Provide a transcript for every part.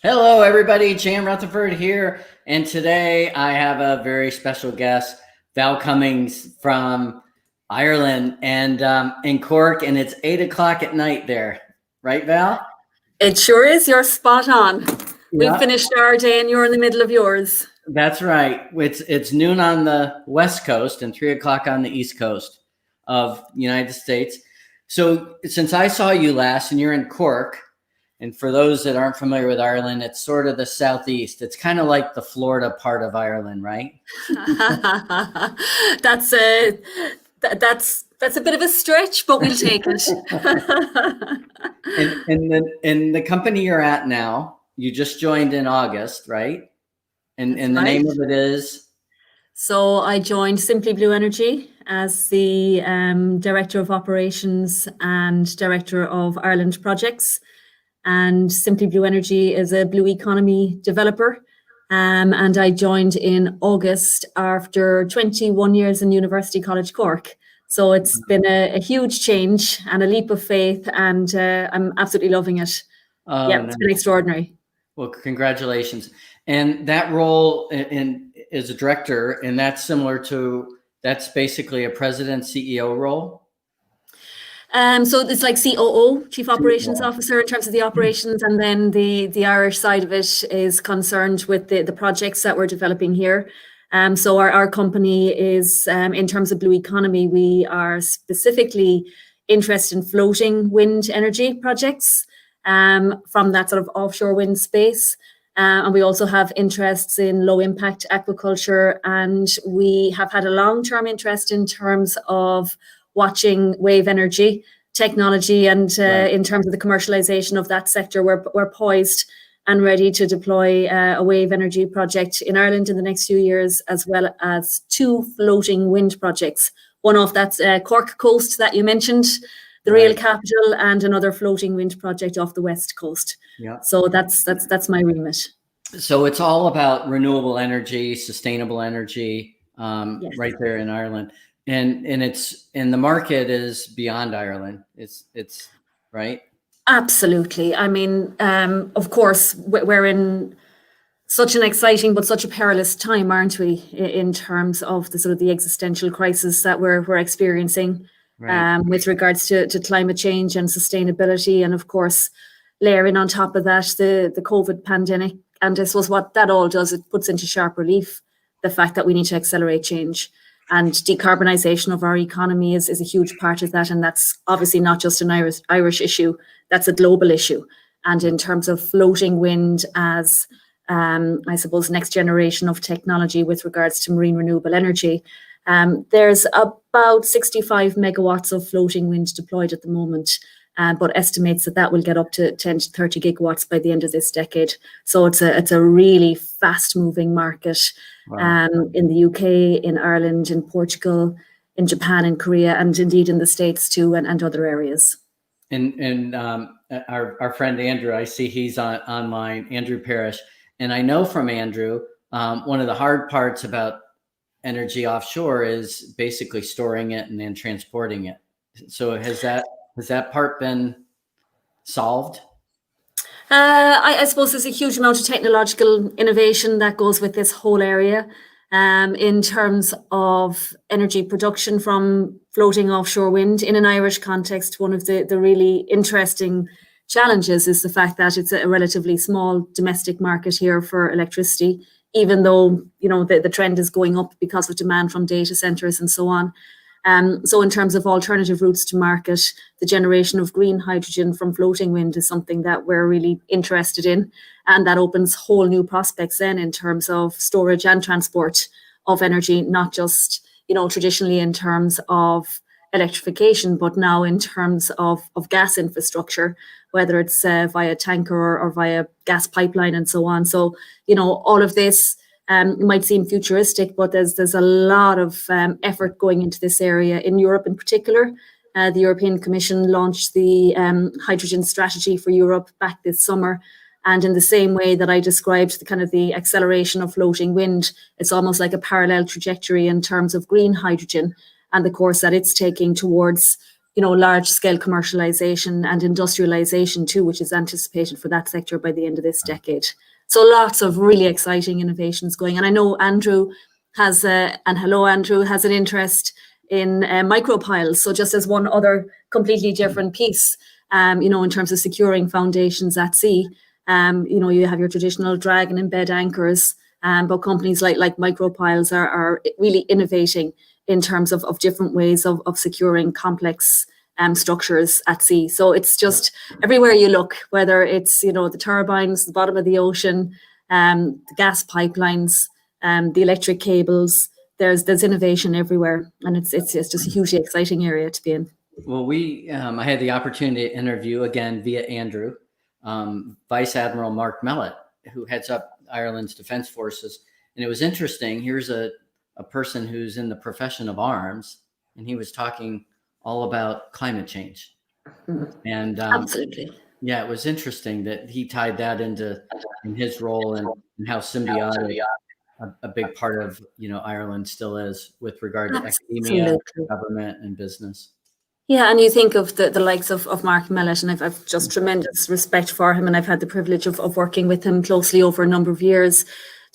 Hello, everybody. Jan Rutherford here. And today I have a very special guest, Val Cummins from Ireland and in Cork. And it's 8 o'clock at night there. Right, Val? It sure is. You're spot on. We've Yeah, finished our day and you're in the middle of yours. that's right. It's noon on the West Coast and 3 o'clock on the East Coast of the United States. So since I saw you last and you're in Cork, and for those that aren't familiar with Ireland, it's sort of the southeast. It's kind of like the Florida part of Ireland, right? that's a that's a bit of a stretch, but we'll take it. And the company you're at now, you just joined in August, right? And the Right. name of it is So I joined Simply Blue Energy as the Director of Operations and Director of Ireland Projects. And Simply Blue Energy is a blue economy developer. And I joined in August after 21 years in University College Cork. So it's been a huge change and a leap of faith, and I'm absolutely loving it. Yeah, it's been nice. extraordinary. Well, congratulations. And that role as a director, and that's basically a president CEO role. So it's like COO, Chief Operations Officer, in terms of the operations, and then the Irish side of it is concerned with the projects that we're developing here. So our company is, in terms of blue economy, we are specifically interested in floating wind energy projects from that sort of offshore wind space. And we also have interests in low impact aquaculture, and we have had a long-term interest in terms of watching wave energy technology, and Right. in terms of the commercialization of that sector, we're poised and ready to deploy a wave energy project in Ireland in the next few years, as well as two floating wind projects. One off that Cork coast that you mentioned, the real Right. capital, and another floating wind project off the west coast. Yeah. So that's my remit. So it's all about renewable energy, sustainable energy, Yes. right there in Ireland, and the market is beyond Ireland. It's right. Absolutely. I mean, of course, we're in such an exciting but such a perilous time, aren't we, in terms of the sort of the existential crisis that we're experiencing, Right. with regards to climate change and sustainability, and of course, layering on top of that the COVID pandemic. And I suppose what that all does, it puts into sharp relief the fact that we need to accelerate change. And decarbonisation of our economy is a huge part of that. And that's obviously not just an Irish issue, that's a global issue. And in terms of floating wind as, I suppose, next generation of technology with regards to marine renewable energy, there's about 65 megawatts of floating wind deployed at the moment, but estimates that will get up to 10 to 30 gigawatts by the end of this decade. So it's a really fast moving market. Wow. In the UK, in Ireland, in Portugal, in Japan, in Korea, and indeed in the States too, and other areas. And our friend Andrew, I see he's online, Andrew Parrish, and I know from Andrew, one of the hard parts about energy offshore is basically storing it and then transporting it. So has that part been solved? I suppose there's a huge amount of technological innovation that goes with this whole area, in terms of energy production from floating offshore wind. In an Irish context, one of the really interesting challenges is the fact that it's a relatively small domestic market here for electricity, even though the trend is going up because of demand from data centres and so on. So in terms of alternative routes to market, the generation of green hydrogen from floating wind is something that we're really interested in. And that opens whole new prospects then in terms of storage and transport of energy, not just, traditionally in terms of electrification, but now in terms of gas infrastructure, whether it's via tanker or via gas pipeline and so on. So, all of this might seem futuristic, but there's a lot of effort going into this area in Europe in particular. The European Commission launched the hydrogen strategy for Europe back this summer. And in the same way that I described the kind of the acceleration of floating wind, it's almost like a parallel trajectory in terms of green hydrogen and the course that it's taking towards large-scale commercialization and industrialization too, which is anticipated for that sector by the end of this decade. So lots of really exciting innovations going. And I know Andrew has, Andrew has an interest in micropiles. So just as one other completely different piece, in terms of securing foundations at sea, you have your traditional drag and embed anchors, but companies like micropiles are really innovating in terms of different ways of securing complex structures at sea. So it's just everywhere you look, whether it's, the turbines, the bottom of the ocean, the gas pipelines, the electric cables, there's innovation everywhere. And it's just a hugely exciting area to be in. Well, I had the opportunity to interview again via Andrew, Vice Admiral Mark Mellett, who heads up Ireland's defense forces. And it was interesting. Here's a person who's in the profession of arms, and he was talking all about climate change. And absolutely, yeah, it was interesting that he tied that in his role and how symbiotic a big part of Ireland still is with regard to academia, government, and business. Yeah, and you think of the likes of Mark Mellett, and I've just tremendous respect for him, and I've had the privilege of working with him closely over a number of years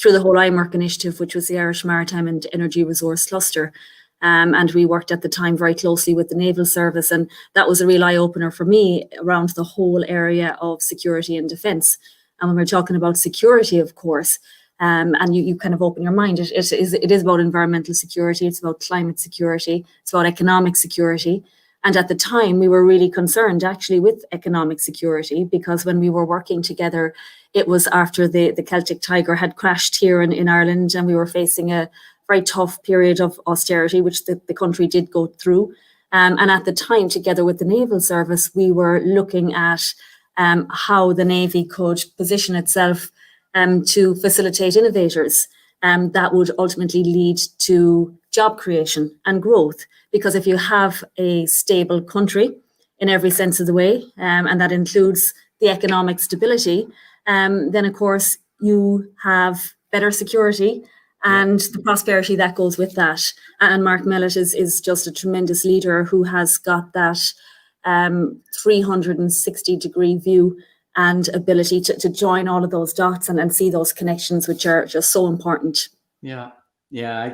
through the whole IMAC Initiative, which was the Irish Maritime and Energy Resource Cluster. And we worked at the time very closely with the Naval Service, and that was a real eye-opener for me around the whole area of security and defence. And when we're talking about security, of course, and you kind of open your mind, it is about environmental security, it's about climate security, it's about economic security. And at the time, we were really concerned actually with economic security, because when we were working together, it was after the Celtic Tiger had crashed here in Ireland, and we were facing a very tough period of austerity, which the country did go through. And at the time, together with the Naval Service, we were looking at how the Navy could position itself to facilitate innovators that would ultimately lead to job creation and growth. Because if you have a stable country in every sense of the way, and that includes the economic stability, then of course you have better security and the prosperity that goes with that. And Mark Mellett is just a tremendous leader who has got that 360-degree view and ability to join all of those dots and see those connections, which are just so important. Yeah,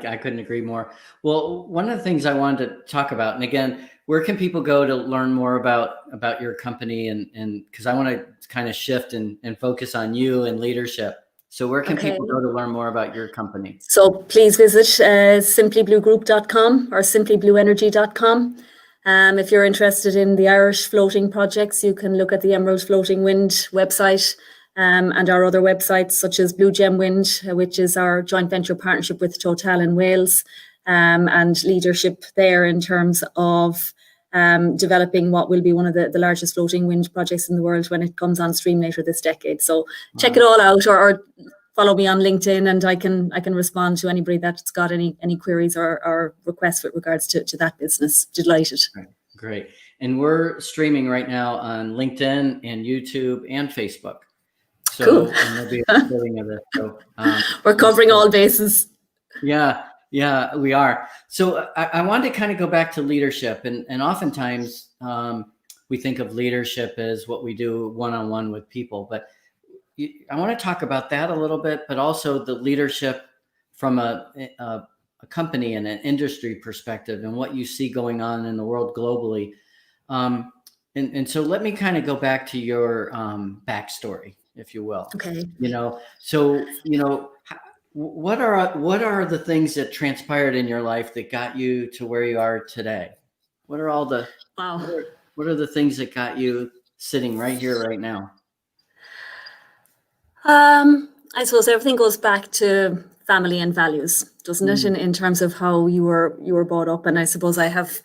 I couldn't agree more. Well, one of the things I wanted to talk about, and again, where can people go to learn more about your company? And because I want to kind of shift and focus on you and leadership. So where can people go to learn more about your company? So please visit simplybluegroup.com or simplyblueenergy.com. If you're interested in the Irish floating projects, you can look at the Emerald Floating Wind website. And our other websites, such as Blue Gem Wind, which is our joint venture partnership with Total in Wales, and leadership there in terms of developing what will be one of the largest floating wind projects in the world when it comes on stream later this decade. So check it all out, or follow me on LinkedIn, and I can respond to anybody that's got any queries or requests with regards to that business. Delighted. Great. And we're streaming right now on LinkedIn and YouTube and Facebook. So, cool. And there'll be a recording of this. So, we're covering all bases. Yeah, we are. So I wanted to kind of go back to leadership, and oftentimes we think of leadership as what we do one-on-one with people, but I want to talk about that a little bit, but also the leadership from a company and an industry perspective and what you see going on in the world globally. And so let me kind of go back to your backstory, if you will. Okay. What are the things that transpired in your life that got you to where you are today? What are the things that got you sitting right here, right now? I suppose everything goes back to family and values, doesn't it? In terms of how you were brought up, and I suppose I have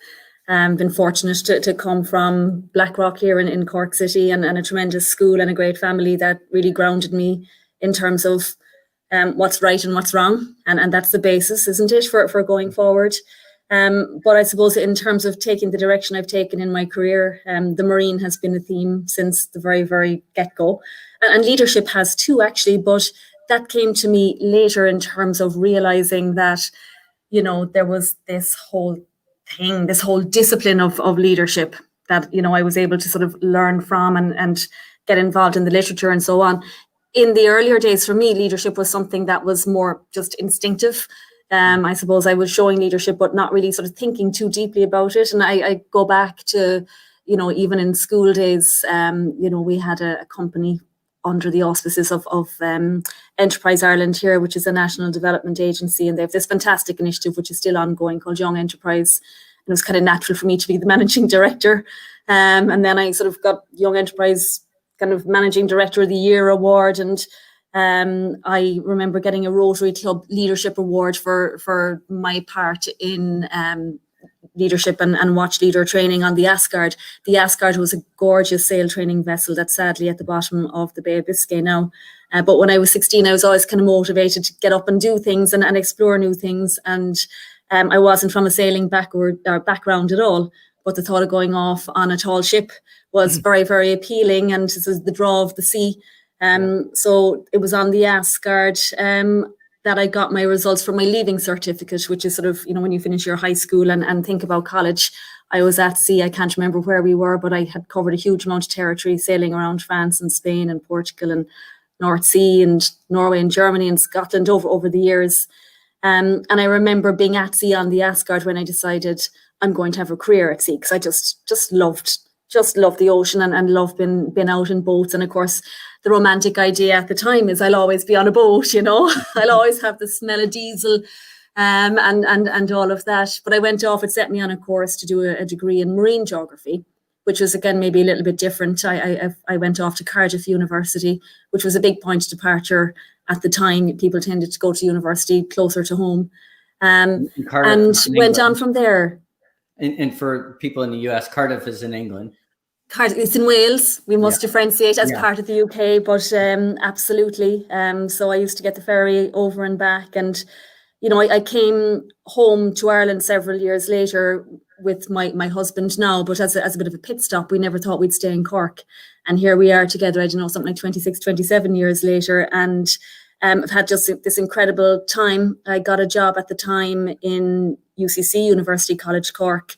been fortunate to come from Blackrock here in Cork City, and a tremendous school and a great family that really grounded me in terms of what's right and what's wrong, and that's the basis, isn't it, for going forward. But I suppose in terms of taking the direction I've taken in my career, the Marine has been a theme since the very, very get-go, and leadership has too, actually, but that came to me later in terms of realizing that, there was this whole thing, this whole discipline of leadership that, you know, I was able to sort of learn from and get involved in the literature and so on. In the earlier days, for me, leadership was something that was more just instinctive. I suppose I was showing leadership, but not really sort of thinking too deeply about it. And I go back to, you know, even in school days, you know, we had a company under the auspices of Enterprise Ireland here, which is a national development agency. And they have this fantastic initiative, which is still ongoing, called Young Enterprise. And it was kind of natural for me to be the managing director. And then I sort of got Young Enterprise kind of Managing Director of the Year award. And I remember getting a Rotary Club Leadership Award for my part in leadership and watch leader training on the Asgard. The Asgard was a gorgeous sail training vessel that's sadly at the bottom of the Bay of Biscay now. But when I was 16, I was always kind of motivated to get up and do things and explore new things. And I wasn't from a sailing background at all, but the thought of going off on a tall ship was very, very appealing. And this is the draw of the sea. So it was on the Asgard that I got my results for my leaving certificate, which is sort of, you know, when you finish your high school and think about college. I was at sea. I can't remember where we were, but I had covered a huge amount of territory, sailing around France and Spain and Portugal and North Sea and Norway and Germany and Scotland over the years. And I remember being at sea on the Asgard when I decided I'm going to have a career at sea, because I just loved the ocean and loved being out in boats. And of course, the romantic idea at the time is I'll always be on a boat, you know, I'll always have the smell of diesel and all of that. But I went off, it set me on a course to do a degree in marine geography, which was, again, maybe a little bit different. I went off to Cardiff University, which was a big point of departure at the time. People tended to go to university closer to home, and went on from there. And for people in the US, Cardiff is in England. It's in Wales. We must differentiate as part of the UK, but absolutely. So I used to get the ferry over and back. And, you know, I came home to Ireland several years later with my husband now, but as a bit of a pit stop. We never thought we'd stay in Cork. And here we are together, I don't know, something like 26, 27 years later. And I've had just this incredible time. I got a job at the time in UCC, University College Cork,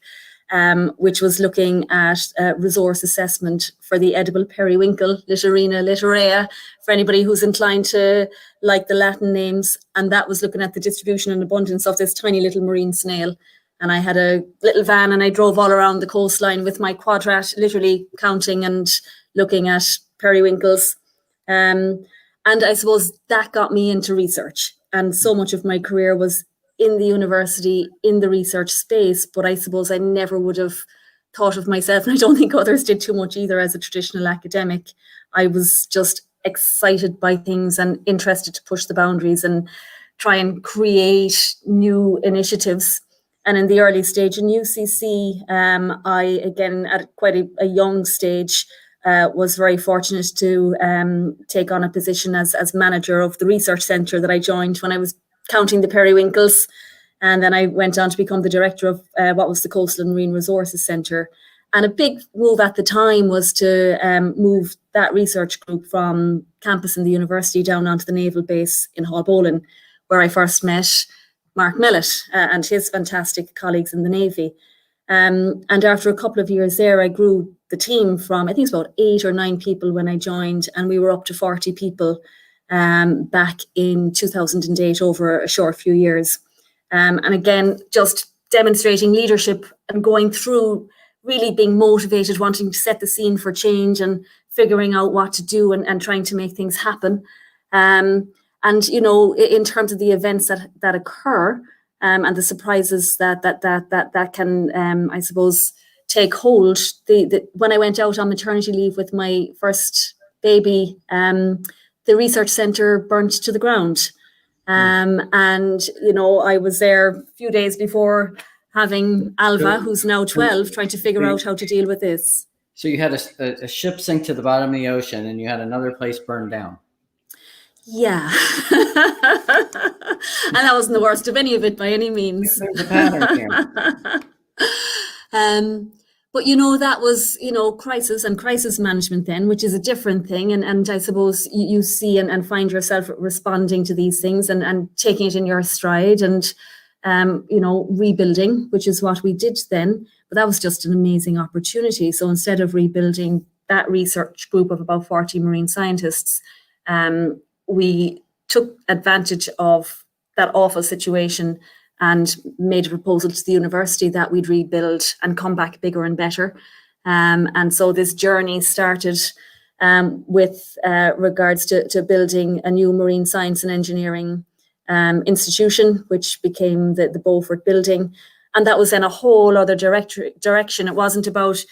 which was looking at resource assessment for the edible periwinkle, Littorina littorea, for anybody who's inclined to like the Latin names. And that was looking at the distribution and abundance of this tiny little marine snail. And I had a little van and I drove all around the coastline with my quadrat, literally counting and looking at periwinkles. And I suppose that got me into research. And so much of my career was in the university, in the research space, but I suppose I never would have thought of myself, and I don't think others did too much either, as a traditional academic. I was just excited by things and interested to push the boundaries and try and create new initiatives. And in the early stage in UCC, I, again, at quite a young stage, was very fortunate to take on a position as manager of the research centre that I joined when I was counting the periwinkles. And then I went on to become the director of what was the Coastal and Marine Resources Centre. And a big move at the time was to move that research group from campus in the university down onto the naval base in Haulbowline, where I first met Mark Mellett and his fantastic colleagues in the Navy. And after a couple of years there, I grew the team from, I think it's about 8 or 9 people when I joined, and we were up to 40 people back in 2008 over a short few years. And again, just demonstrating leadership and going through really being motivated, wanting to set the scene for change and figuring out what to do and trying to make things happen. And, you know, in terms of the events that occur and the surprises that can, I suppose, take hold. When I went out on maternity leave with my first baby, the research centre burnt to the ground. And, you know, I was there a few days before having Alva, who's now 12, trying to figure out how to deal with this. So you had a ship sink to the bottom of the ocean and you had another place burned down. Yeah. And that wasn't the worst of any of it by any means. There's a pattern here. But, you know, that was, you know, crisis and crisis management then, which is a different thing. And I suppose you see and find yourself responding to these things and taking it in your stride. And rebuilding, which is what we did then. But that was just an amazing opportunity. So instead of rebuilding that research group of about 40 marine scientists, we took advantage of that awful situation and made a proposal to the university that we'd rebuild and come back bigger and better. And so this journey started with regards to building a new marine science and engineering institution, which became the Beaufort building. And that was in a whole other direction. It wasn't about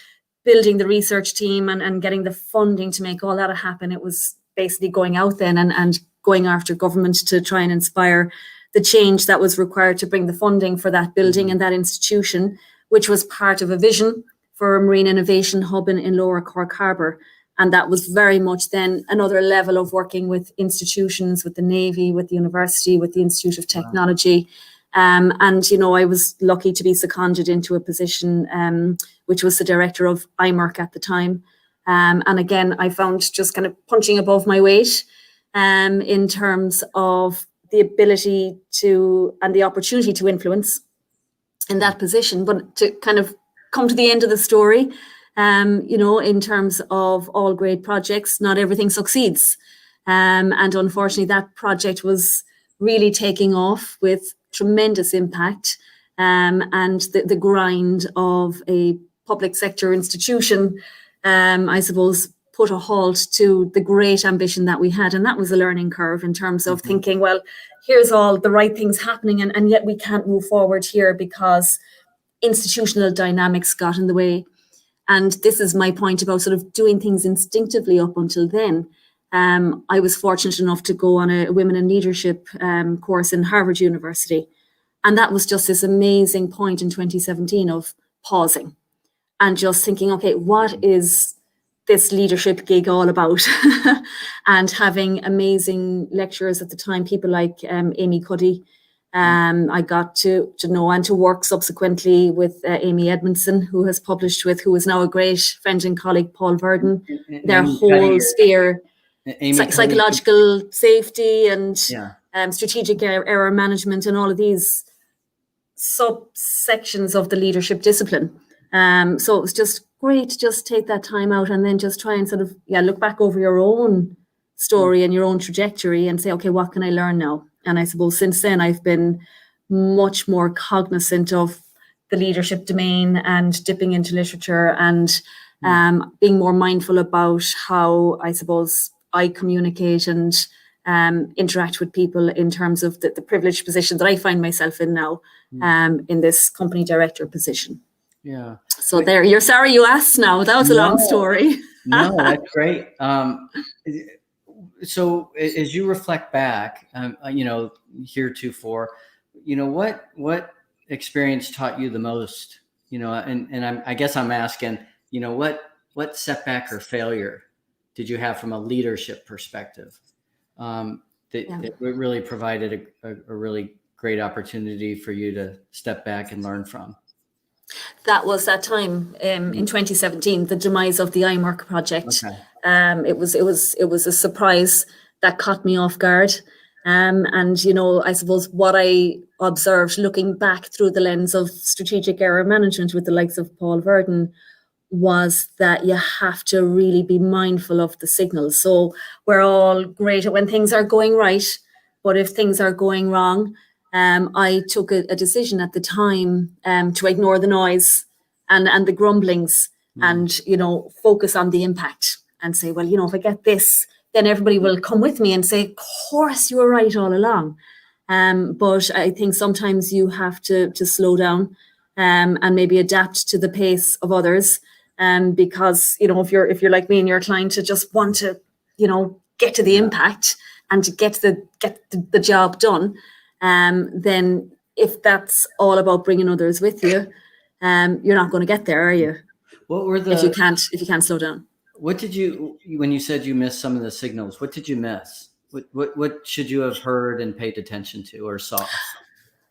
building the research team and getting the funding to make all that happen. It was basically going out then and going after government to try and inspire the change that was required to bring the funding for that building and that institution, which was part of a vision for a marine innovation hub in Lower Cork Harbour. And that was very much then another level of working with institutions, with the Navy, with the university, with the Institute of Technology. And, I was lucky to be seconded into a position which was the director of IMAC at the time. And again, I found just kind of punching above my weight in terms of the ability to and the opportunity to influence in that position, but to kind of come to the end of the story, in terms of all great projects, not everything succeeds. And unfortunately, that project was really taking off with tremendous impact, and the grind of a public sector institution, I suppose, put a halt to the great ambition that we had. And that was a learning curve in terms of thinking, well, here's all the right things happening, and yet we can't move forward here because institutional dynamics got in the way. And this is my point about sort of doing things instinctively up until then. I was fortunate enough to go on a Women in Leadership course in Harvard University. And that was just this amazing point in 2017 of pausing and just thinking, okay, what is this leadership gig all about? And having amazing lecturers at the time, people like Amy Cuddy. I got to know and to work subsequently with Amy Edmondson, who is now a great friend and colleague, Paul Verdon. Their whole sphere, psychological safety and strategic error management and all of these subsections of the leadership discipline. So it was just great to just take that time out and then just try and sort of look back over your own story and your own trajectory and say, okay, what can I learn now? And I suppose since then I've been much more cognizant of the leadership domain and dipping into literature and being more mindful about how I suppose I communicate and interact with people in terms of the privileged position that I find myself in now, in this company director position. Yeah. So there, you're sorry you asked now. That was a long story. No, that's great. So as you reflect back, heretofore, what experience taught you the most, and I guess I'm asking, what setback or failure did you have from a leadership perspective that really provided a really great opportunity for you to step back and learn from? That was that time in 2017, the demise of the IMAC project. Okay. It was a surprise that caught me off guard. And, I suppose what I observed looking back through the lens of strategic error management with the likes of Paul Verdon was that you have to really be mindful of the signals. So we're all great when things are going right, but if things are going wrong, I took a decision at the time to ignore the noise and the grumblings and, focus on the impact and say, well, if I get this, then everybody will come with me and say, of course, you were right all along. But I think sometimes you have to slow down and maybe adapt to the pace of others. Because, if you're like me and you're inclined to just want to, get to the impact and to get the job done, then if that's all about bringing others with you, you're not going to get there, are you? What were if you can't slow down? What did you, when you said you missed some of the signals, what did you miss? What should you have heard and paid attention to or saw?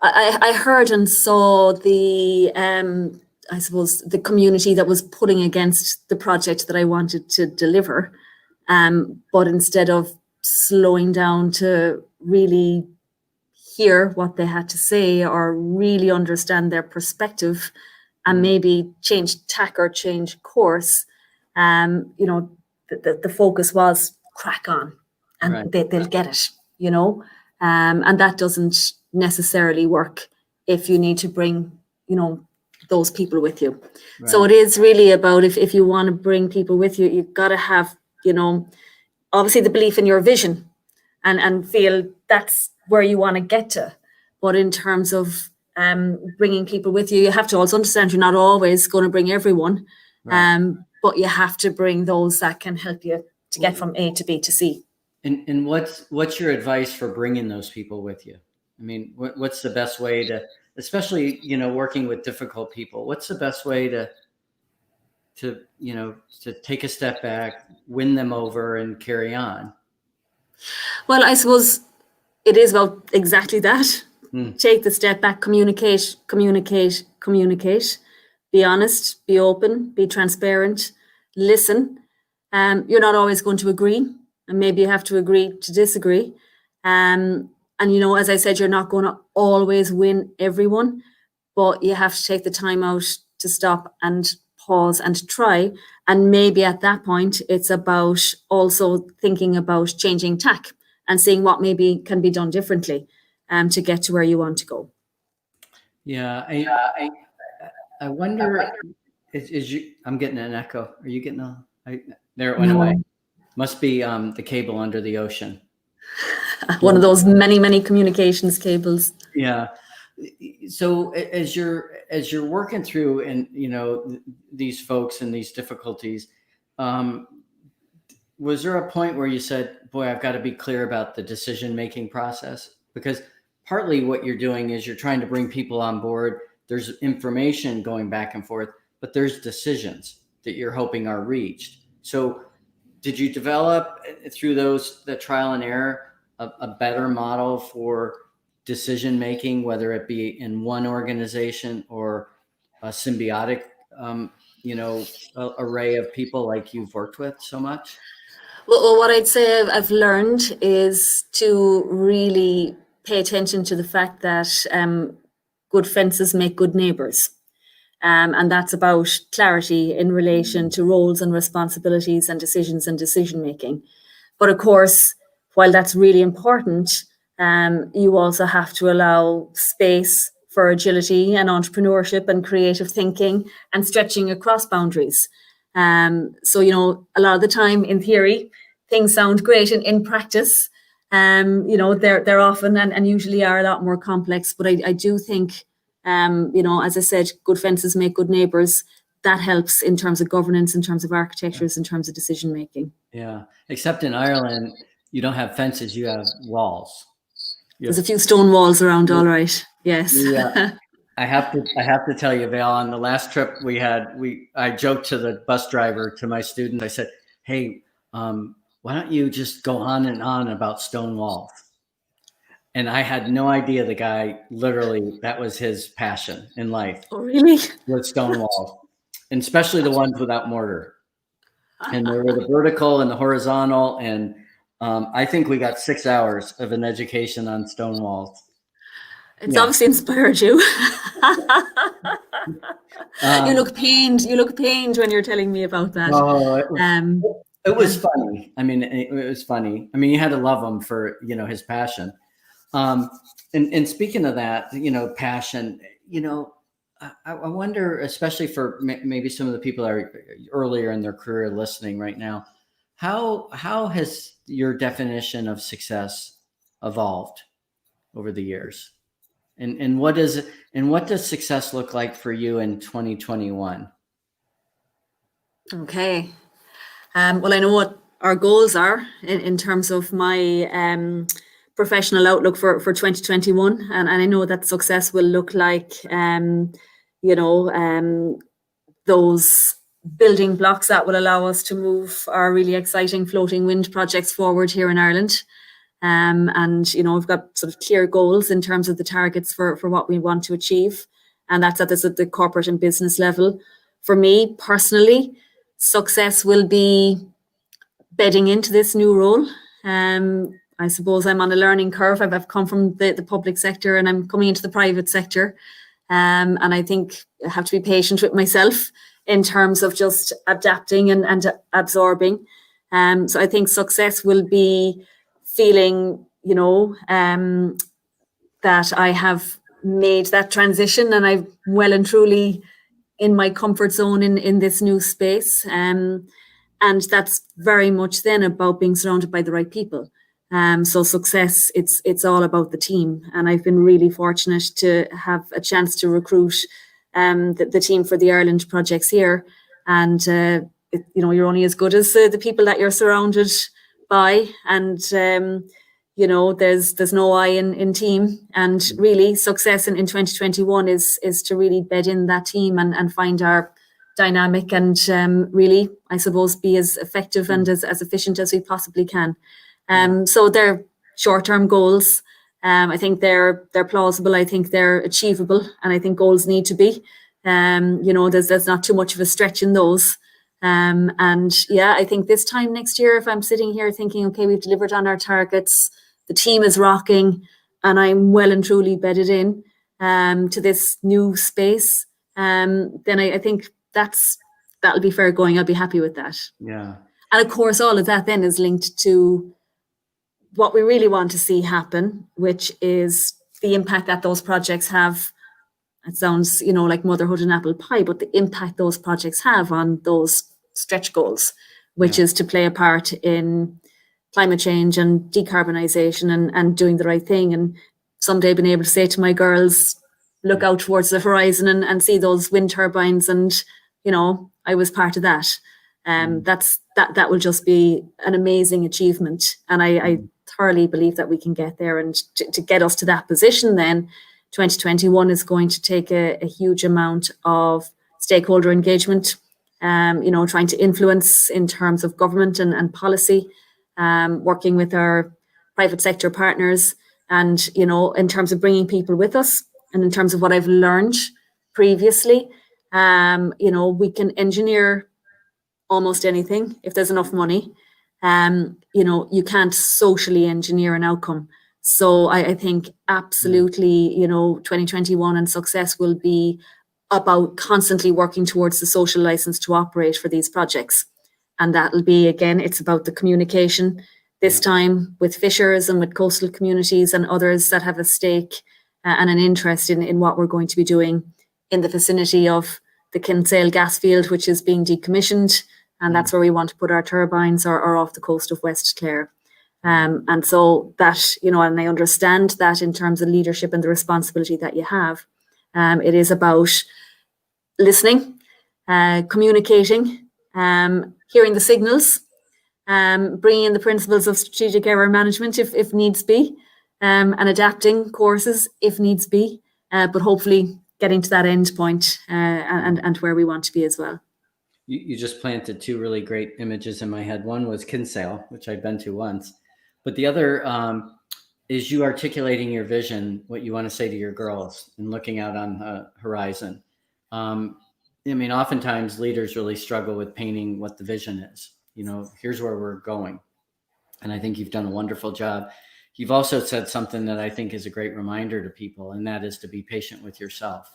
I heard and saw the, I suppose, the community that was putting against the project that I wanted to deliver. But instead of slowing down to really hear what they had to say or really understand their perspective and maybe change tack or change course, the focus was crack on and they'll get it, and that doesn't necessarily work if you need to bring, those people with you. Right. So it is really about if you want to bring people with you, you've got to have, obviously the belief in your vision and feel that's where you want to get to. But in terms of bringing people with you, you have to also understand you're not always going to bring everyone, but you have to bring those that can help you to get from A to B to C. And what's your advice for bringing those people with you? I mean, what's the best way to, especially, working with difficult people, what's the best way to take a step back, win them over and carry on? Well, I suppose it is about exactly that. Take the step back, communicate, be honest, be open, be transparent, listen. You're not always going to agree, and maybe you have to agree to disagree. And, as I said, you're not going to always win everyone, but you have to take the time out to stop and pause and try. And maybe at that point, it's about also thinking about changing tack and seeing what maybe can be done differently to get to where you want to go. Yeah, I wonder, I'm getting an echo. Are you getting there it went away. Must be the cable under the ocean. One of those many communications cables. Yeah. So as you're working through and these folks and these difficulties, was there a point where you said, boy, I've got to be clear about the decision-making process? Because partly what you're doing is you're trying to bring people on board. There's information going back and forth, but there's decisions that you're hoping are reached. So did you develop through the trial and error a better model for decision making, whether it be in one organization or a symbiotic, array of people like you've worked with so much? Well, what I'd say I've learned is to really pay attention to the fact that good fences make good neighbours. And that's about clarity in relation to roles and responsibilities and decisions and decision making. But of course, while that's really important, you also have to allow space for agility and entrepreneurship and creative thinking and stretching across boundaries. So, a lot of the time in theory, things sound great, and in practice, they're often and usually are a lot more complex. But I do think, as I said, good fences make good neighbours. That helps in terms of governance, in terms of architectures, in terms of decision making. Yeah, except in Ireland, you don't have fences; you have walls. There's a few stone walls around, all right. Yes. Yeah. I have to tell you, Val, on the last trip we had, I joked to the bus driver, to my students, I said, hey, why don't you just go on and on about stone walls? And I had no idea the guy, literally, that was his passion in life. Oh, really? Was stone walls, and especially the ones without mortar. And there were the vertical and the horizontal. And I think we got 6 hours of an education on stone walls. It's obviously inspired you. You look pained. You look pained when you're telling me about that. Oh, it was funny. I mean, it was funny. I mean, you had to love him for, his passion. And speaking of that, passion, I wonder, especially for maybe some of the people that are earlier in their career listening right now, how has your definition of success evolved over the years? And what does success look like for you in 2021? Okay. Well, I know what our goals are in terms of my professional outlook for 2021. And I know that success will look like, those building blocks that will allow us to move our really exciting floating wind projects forward here in Ireland. And, we've got sort of clear goals in terms of the targets for what we want to achieve. And that's at the corporate and business level. For me personally, success will be bedding into this new role. I suppose I'm on a learning curve. I've come from the public sector and I'm coming into the private sector. And I think I have to be patient with myself in terms of just adapting and absorbing. So I think success will be feeling, that I have made that transition and I'm well and truly in my comfort zone in this new space. And that's very much then about being surrounded by the right people. So success, it's all about the team. And I've been really fortunate to have a chance to recruit the team for the Ireland projects here. And, you're only as good as the people that you're surrounded by. And, there's no I in team. And really success in 2021 is to really bed in that team and find our dynamic and really, I suppose, be as effective and as efficient as we possibly can. So they're short-term goals. I think they're plausible. I think they're achievable, and I think goals need to be. There's not too much of a stretch in those. And yeah, I think this time next year, if I'm sitting here thinking, okay, we've delivered on our targets, the team is rocking, and I'm well and truly bedded in to this new space, then I think that'll be fair going. I'll be happy with that. Yeah. And of course, all of that then is linked to what we really want to see happen, which is the impact that those projects have. It sounds, like motherhood and apple pie, but the impact those projects have on those stretch goals, which is to play a part in climate change and decarbonisation and doing the right thing. And someday being able to say to my girls, look out towards the horizon and see those wind turbines, and I was part of that. That will just be an amazing achievement, and I thoroughly believe that we can get there. And to get us to that position, then 2021 is going to take a huge amount of stakeholder engagement, trying to influence in terms of government and policy, working with our private sector partners, and in terms of bringing people with us, and in terms of what I've learned previously, we can engineer almost anything if there's enough money. You can't socially engineer an outcome. So I think absolutely, 2021 and success will be about constantly working towards the social license to operate for these projects. And that'll be, again, it's about the communication this time with fishers and with coastal communities and others that have a stake and an interest in what we're going to be doing in the vicinity of the Kinsale gas field, which is being decommissioned. And that's where we want to put our turbines, or off the coast of West Clare. And so that, and I understand that in terms of leadership and the responsibility that you have, it is about listening, communicating, hearing the signals, bringing in the principles of strategic error management if needs be, and adapting courses if needs be, but hopefully getting to that end point and where we want to be as well. You just planted two really great images in my head. One was Kinsale, which I've been to once, but the other is you articulating your vision, what you want to say to your girls, and looking out on the horizon. Oftentimes leaders really struggle with painting what the vision is. Here's where we're going. And I think you've done a wonderful job. You've also said something that I think is a great reminder to people, and that is to be patient with yourself.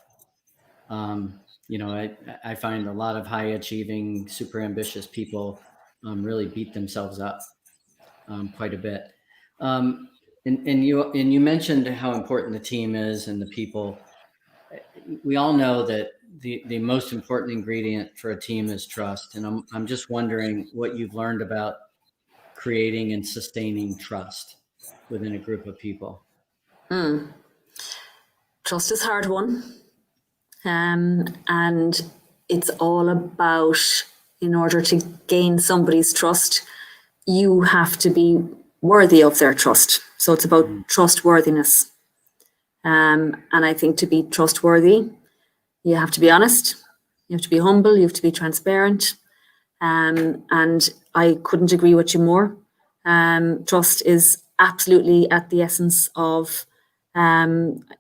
I find a lot of high achieving, super ambitious people really beat themselves up quite a bit. And you mentioned how important the team is and the people. We all know that the most important ingredient for a team is trust. And I'm just wondering what you've learned about creating and sustaining trust within a group of people. Trust is a hard one. And it's all about, in order to gain somebody's trust, you have to be worthy of their trust. So it's about trustworthiness. And I think to be trustworthy, you have to be honest, you have to be humble, you have to be transparent. And I couldn't agree with you more. Trust is absolutely at the essence of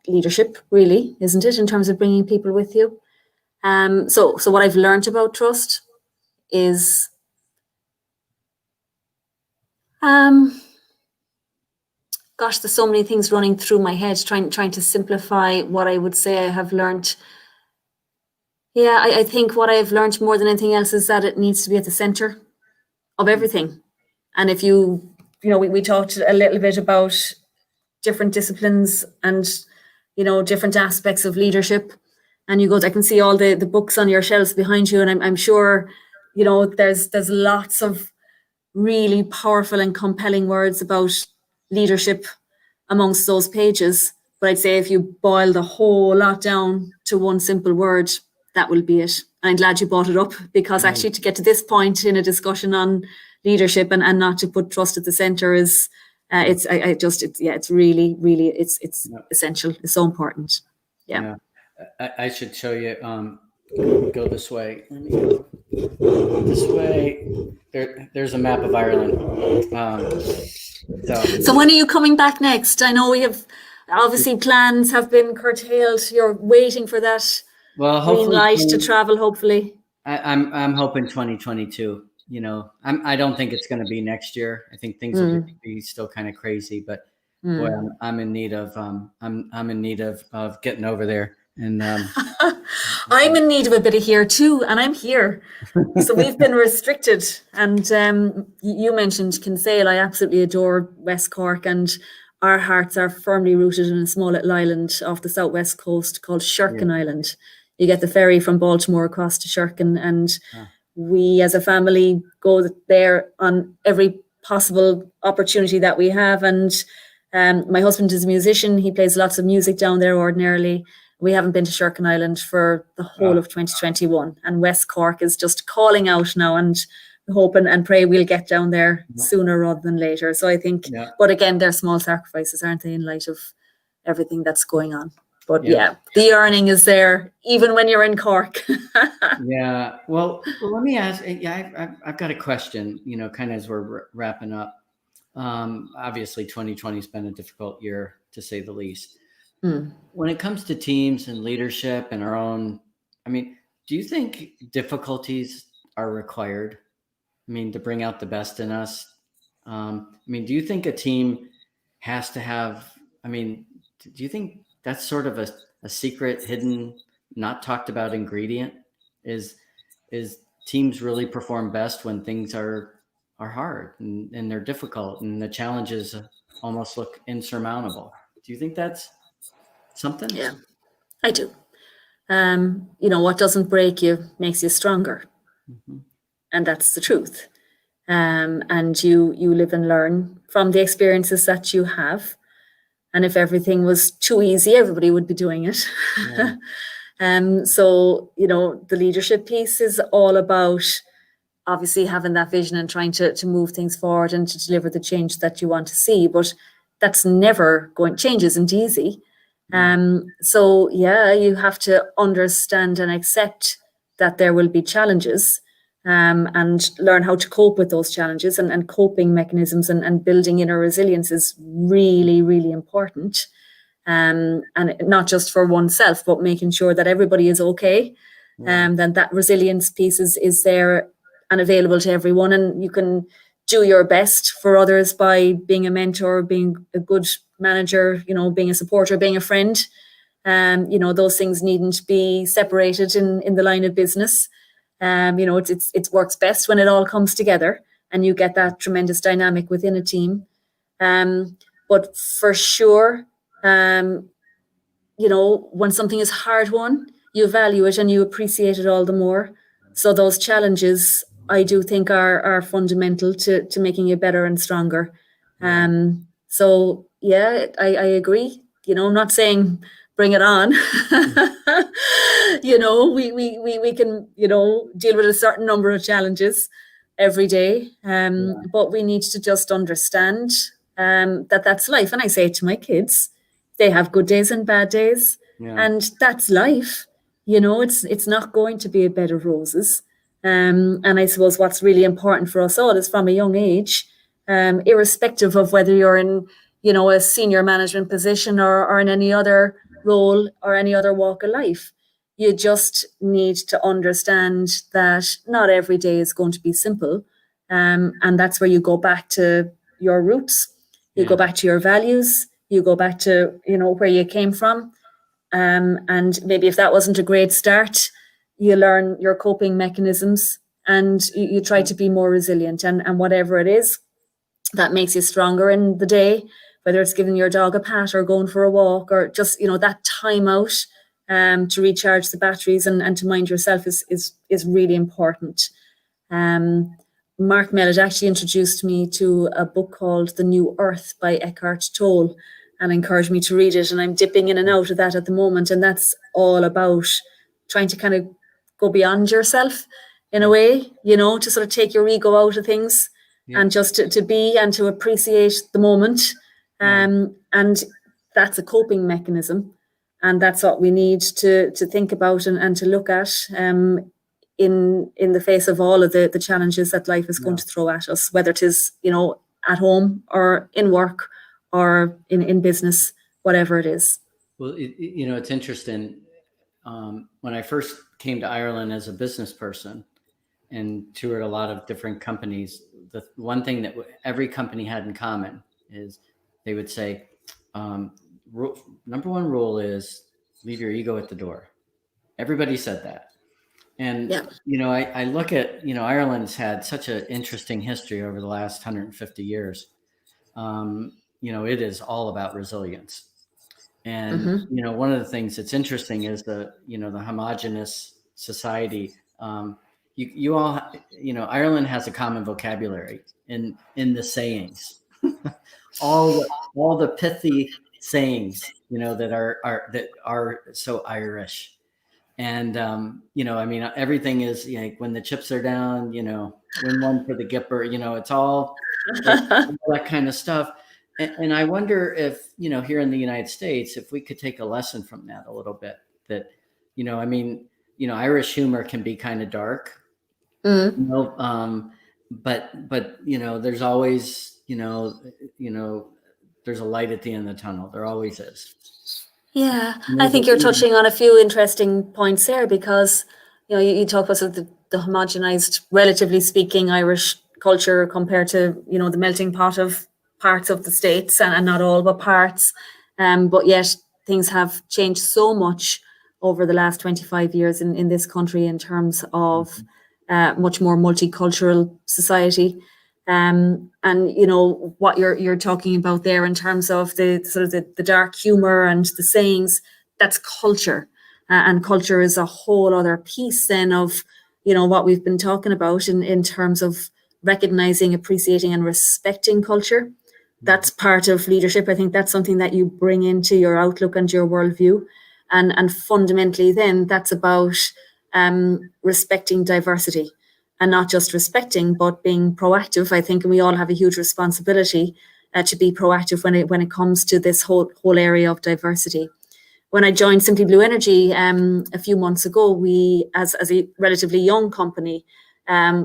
leadership, really, isn't it, in terms of bringing people with you? So what I've learned about trust is gosh, there's so many things running through my head, trying to simplify what I would say I have learned. Yeah, I think what I've learned more than anything else is that it needs to be at the center of everything. And if we talked a little bit about different disciplines and, different aspects of leadership. And I can see all the books on your shelves behind you. And I'm sure, there's lots of really powerful and compelling words about leadership amongst those pages. But I'd say if you boil the whole lot down to one simple word, that will be it. I'm glad you brought it up, because actually to get to this point in a discussion on leadership and not to put trust at the center is it's really, really, it's essential. It's so important. Yeah. I should show you. Go this way. Let me go this way. There's a map of Ireland. So when are you coming back next? I know we have obviously plans have been curtailed. You're waiting for that green light to travel. Hopefully, I'm hoping 2022. I don't think it's going to be next year. I think things will be still kind of crazy, but boy, I'm in need of I'm in need of getting over there. And I'm in need of a bit of here too, and I'm here. So we've been restricted. And you mentioned Kinsale. I absolutely adore West Cork, and our hearts are firmly rooted in a small little island off the southwest coast called Sherkin Island. You get the ferry from Baltimore across to Sherkin, and we as a family go there on every possible opportunity that we have. And my husband is a musician. He plays lots of music down there ordinarily. We haven't been to Sherkin Island for the whole of 2021, and West Cork is just calling out now, and hope and pray we'll get down there sooner rather than later. So I think, but again, they're small sacrifices, aren't they, in light of everything that's going on? But the earning is there even when you're in Cork. Well, let me ask. I've got a question. Kind of as we're wrapping up. Obviously, 2020 has been a difficult year, to say the least. When it comes to teams and leadership and our own, do you think difficulties are required? To bring out the best in us? Do you think a team has to have, do you think that's sort of a secret, hidden, not talked about ingredient? Is teams really perform best when things are hard and they're difficult and the challenges almost look insurmountable? Do you think that's something? Yeah, I do. What doesn't break you makes you stronger. And that's the truth. And you live and learn from the experiences that you have. And if everything was too easy, everybody would be doing it. So, the leadership piece is all about obviously having that vision and trying to move things forward and to deliver the change that you want to see. But that's never change isn't easy. So you have to understand and accept that there will be challenges, and learn how to cope with those challenges, and coping mechanisms and building inner resilience is really, really important. And not just for oneself, but making sure that everybody is okay. Then that resilience piece is there and available to everyone, and you can do your best for others by being a mentor, being a good manager, being a supporter, being a friend. Those things needn't be separated in the line of business. It works best when it all comes together and you get that tremendous dynamic within a team. But for sure, when something is hard won, you value it and you appreciate it all the more. So those challenges, I do think, are fundamental to making you better and stronger. So I agree. I'm not saying bring it on. We can, deal with a certain number of challenges every day. But we need to just understand that that's life. And I say it to my kids, they have good days and bad days. And that's life. It's not going to be a bed of roses. And I suppose what's really important for us all is from a young age, irrespective of whether you're in, a senior management position or in any other role or any other walk of life, you just need to understand that not every day is going to be simple. And that's where you go back to your roots. You go back to your values, you go back to, where you came from. And maybe if that wasn't a great start, you learn your coping mechanisms and you try to be more resilient, and whatever it is that makes you stronger in the day, whether it's giving your dog a pat or going for a walk or just, that time out to recharge the batteries and to mind yourself is really important. Mark Mellett actually introduced me to a book called The New Earth by Eckhart Tolle and encouraged me to read it. And I'm dipping in and out of that at the moment. And that's all about trying to kind of go beyond yourself in a way, to sort of take your ego out of things and just to be and to appreciate the moment. And that's a coping mechanism. And that's what we need to think about and to look at in the face of all of the challenges that life is going to throw at us, whether it is, at home or in work or in business, whatever it is. Well, it's interesting. When I first came to Ireland as a business person and toured a lot of different companies, the one thing that every company had in common is they would say, number one rule is leave your ego at the door. Everybody said that. And, I look at, Ireland's had such an interesting history over the last 150 years. It is all about resilience. And, one of the things that's interesting is the homogenous society. You all, Ireland has a common vocabulary in the sayings, all the pithy sayings, that are so Irish. And, everything is when the chips are down, win one for the Gipper, it's all that kind of stuff. And I wonder if, here in the United States, if we could take a lesson from that a little bit, that, Irish humor can be kind of dark, but there's always, there's a light at the end of the tunnel. There always is. Yeah, I think you're touching on a few interesting points there because, you talk about sort of the homogenized, relatively speaking, Irish culture compared to, the melting pot of parts of the States and not all, but parts. But yet things have changed so much over the last 25 years in this country in terms of much more multicultural society. And what you're talking about there in terms of the sort of the dark humor and the sayings, that's culture, and culture is a whole other piece then of what we've been talking about in terms of recognizing, appreciating, and respecting culture. That's part of leadership. I think that's something that you bring into your outlook and your worldview, and fundamentally then that's about respecting diversity. And not just respecting, but being proactive. I think we all have a huge responsibility to be proactive when it comes to this whole area of diversity. When I joined Simply Blue Energy a few months ago, we, as a relatively young company,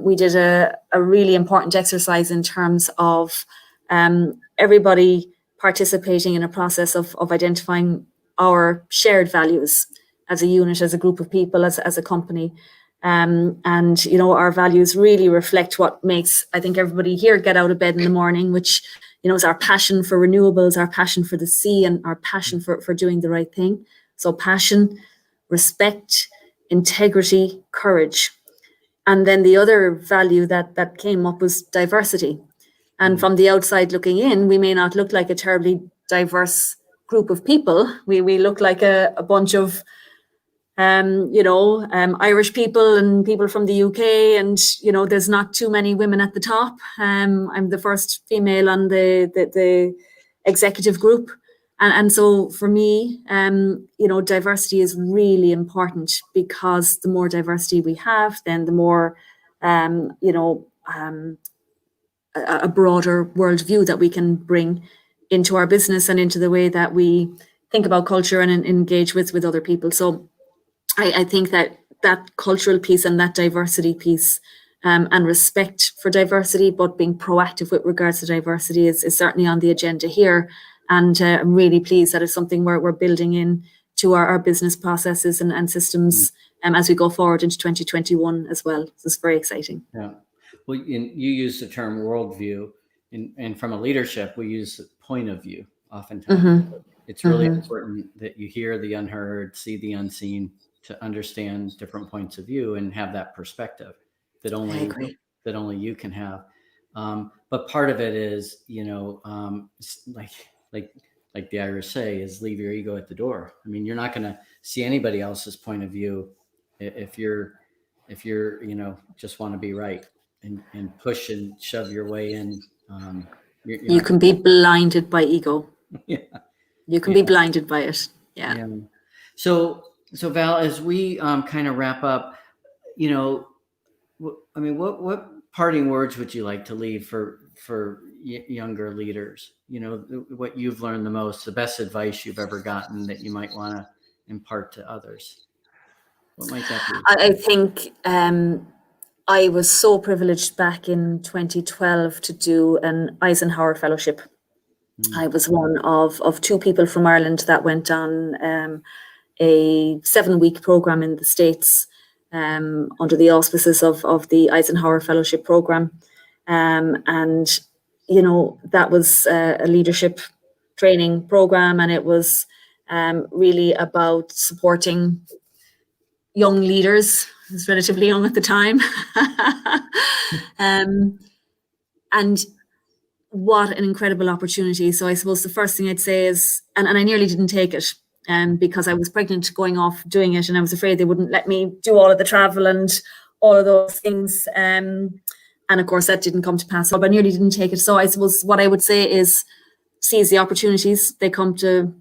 we did a really important exercise in terms of everybody participating in a process of identifying our shared values as a unit, as a group of people, as a company. And, our values really reflect what makes, I think, everybody here get out of bed in the morning, which, is our passion for renewables, our passion for the sea, and our passion for doing the right thing. So passion, respect, integrity, courage. And then the other value that came up was diversity. And from the outside looking in, we may not look like a terribly diverse group of people. We look like a bunch of Irish people and people from the UK, and there's not too many women at the top. I'm the first female on the executive group, and so for me, diversity is really important, because the more diversity we have, then the more a broader worldview that we can bring into our business and into the way that we think about culture and engage with other people. So I think that cultural piece and that diversity piece and respect for diversity, but being proactive with regards to diversity is certainly on the agenda here. And I'm really pleased that it's something we're building in to our business processes and systems as we go forward into 2021 as well. This is very exciting. Yeah. Well, you use the term worldview, and from a leadership, we use point of view. Oftentimes, Mm-hmm. it's really Mm-hmm. important that you hear the unheard, see the unseen, to understand different points of view and have that perspective that I only agree. you can have. But part of it is, like the Irish say, is leave your ego at the door. I mean, you're not going to see anybody else's point of view if you're just want to be right and push and shove your way in. You're You not can going be blinded by ego. to. Yeah, You can yeah, be blinded by it. Yeah. yeah. So Val, as we kind of wrap up, what parting words would you like to leave for younger leaders? What you've learned the most, the best advice you've ever gotten that you might want to impart to others. What might that be? I think I was so privileged back in 2012 to do an Eisenhower Fellowship. I was one of two people from Ireland that went on a 7-week program in the States under the auspices of the Eisenhower Fellowship program. And, that was a leadership training program, and it was really about supporting young leaders. I was relatively young at the time. And what an incredible opportunity. So I suppose the first thing I'd say is, and I nearly didn't take it because I was pregnant going off doing it, and I was afraid they wouldn't let me do all of the travel and all of those things. And of course, that didn't come to pass, but I nearly didn't take it. So I suppose what I would say is seize the opportunities. They come to,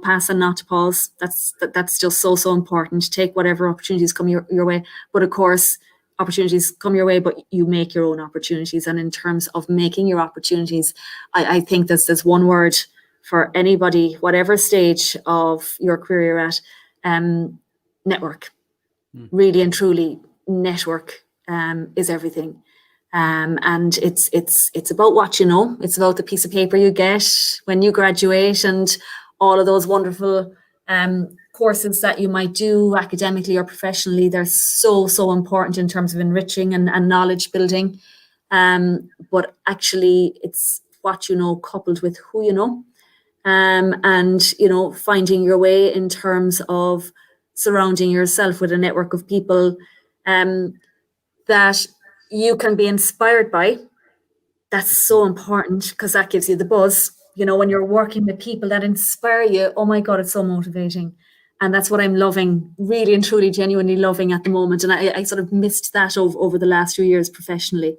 pass and not to pause. That's just so important. Take whatever opportunities come your way. But of course, opportunities come your way, but you make your own opportunities. And in terms of making your opportunities, I think there's one word for anybody, whatever stage of your career you're at, network. Really and truly, network is everything. And it's about what you know. It's about the piece of paper you get when you graduate and all of those wonderful courses that you might do academically or professionally. They're so important in terms of enriching and knowledge building. But actually, it's what you know coupled with who you know. And finding your way in terms of surrounding yourself with a network of people that you can be inspired by. That's so important because that gives you the buzz. When you're working with people that inspire you, oh my God, it's so motivating. And that's what I'm loving, really and truly, genuinely loving at the moment. And I sort of missed that over the last few years professionally.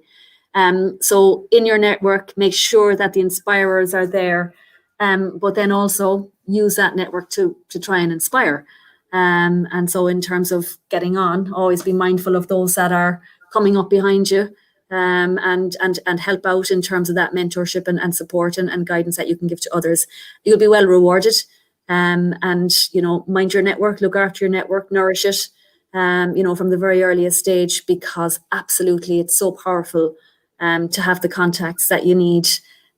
So in your network, make sure that the inspirers are there, but then also use that network to try and inspire. And so in terms of getting on, always be mindful of those that are coming up behind you, and help out in terms of that mentorship and support and guidance that you can give to others. You'll be well rewarded. And mind your network, look after your network, nourish it, from the very earliest stage, because absolutely it's so powerful to have the contacts that you need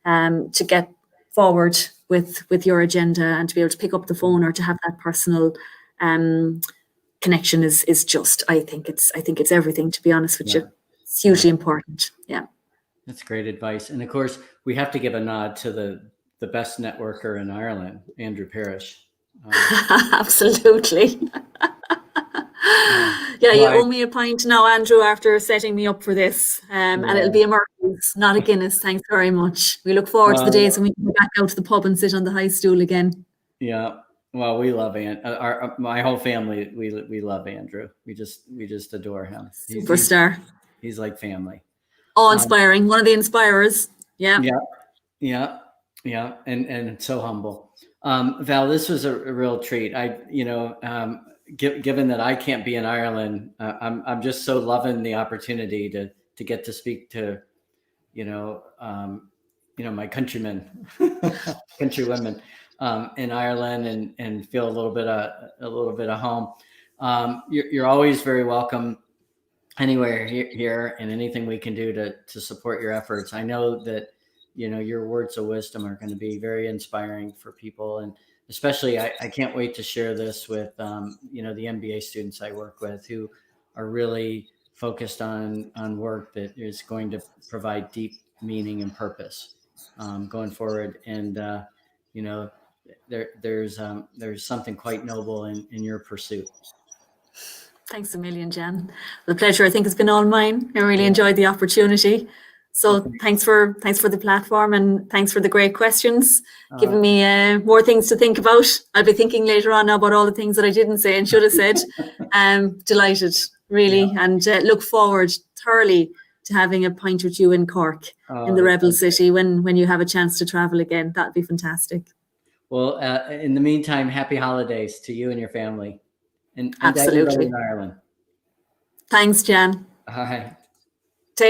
to get forward with your agenda, and to be able to pick up the phone or to have that personal connection is just, I think it's everything, to be honest with you. It's hugely important. Yeah. That's great advice. And of course, we have to give a nod to the best networker in Ireland, Andrew Parrish. Absolutely. Yeah, you owe me a pint now, Andrew, after setting me up for this. And it'll be a Murphy's, not a Guinness. Thanks very much. We look forward to the days when we can go back out to the pub and sit on the high stool again. Yeah. Well, we love my whole family. We love Andrew. We just adore him. Superstar. He's like family. Inspiring. One of the inspirers. Yeah. Yeah. And so humble. Val, this was a real treat. Given that I can't be in Ireland, I'm just so loving the opportunity to get to speak to, my countrymen, countrywomen in Ireland, and feel a little bit of home. You're always very welcome anywhere here, and anything we can do to support your efforts. I know that your words of wisdom are going to be very inspiring for people, and especially I can't wait to share this with the MBA students I work with, who are really focused on work that is going to provide deep meaning and purpose. going forward. And there's something quite noble in your pursuit. Thanks a million, Jan. The pleasure, I think, has been all mine. I really enjoyed the opportunity. So thanks for the platform, and thanks for the great questions, giving me more things to think about. I'll be thinking later on about all the things that I didn't say and should have said. Delighted, really, and look forward thoroughly to having a pint with you in Cork, in the Rebel City, when you have a chance to travel again. That'd be fantastic. Well, in the meantime, happy holidays to you and your family, and absolutely, in Ireland. Thanks, Jan. All right.